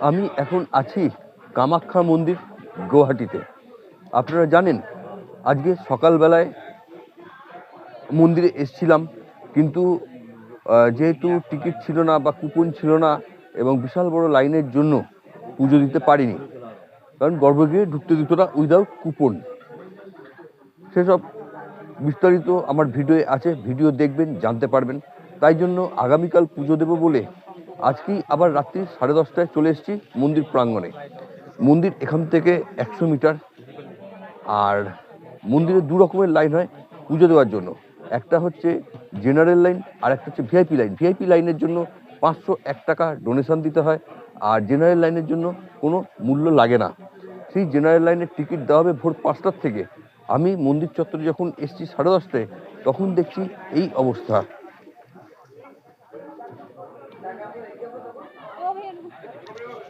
আমি এখন আছি কামাখ্যা মন্দির, গুয়াহাটিতে। আপনারা জানেন আজকে সকালবেলায় মন্দিরে এসছিলাম, কিন্তু যেহেতু টিকিট ছিল না বা কুপন ছিল না এবং বিশাল বড় লাইনের জন্য পুজো দিতে পারিনি, কারণ গর্ভগৃহে ঢুকতে দিত না উইদাউট কুপন। সেসব বিস্তারিত আমার ভিডিওয়ে আছে, ভিডিও দেখবেন, জানতে পারবেন। তাই জন্য আগামীকাল পুজো দেব বলে আজকেই আবার রাত্রি 10:30টায় চলে এসেছি মন্দির প্রাঙ্গণে। মন্দির এখান থেকে 100 মিটার। আর মন্দিরে দু রকমের লাইন হয় পুজো দেওয়ার জন্য। একটা হচ্ছে জেনারেল লাইন, আর একটা হচ্ছে ভিআইপি লাইন। ভিআইপি লাইনের জন্য 501 টাকা ডোনেশন দিতে হয়, আর জেনারেল লাইনের জন্য কোনো মূল্য লাগে না। সেই জেনারেল লাইনের টিকিট দেওয়া হবে ভোর 5টার থেকে। আমি মন্দির চত্বরে যখন এসছি 10:30টায়, তখন দেখছি এই অবস্থা।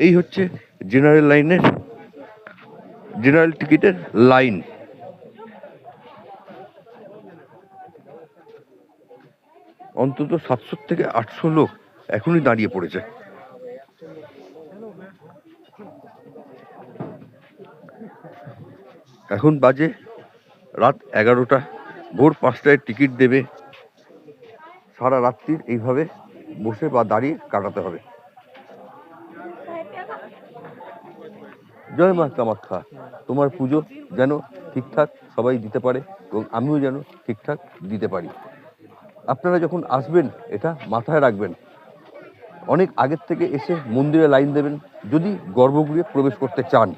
এই হচ্ছে জেনারেল লাইনের, জেনারেল টিকিটের লাইন। অন্তত 700 থেকে 800 লোক এখনই দাঁড়িয়ে পড়েছে। এখন বাজে রাত 11টা। ভোর 5টায় টিকিট দেবে। সারা রাত্রির এইভাবে বসে বা দাঁড়িয়ে কাটাতে হবে। জয় মা কামাখ্যা, তোমার পুজো যেন ঠিকঠাক সবাই দিতে পারে এবং আমিও যেন ঠিকঠাক দিতে পারি। আপনারা যখন আসবেন এটা মাথায় রাখবেন, অনেক আগের থেকে এসে মন্দিরে লাইন দেবেন যদি গর্ভগৃহে প্রবেশ করতে চান।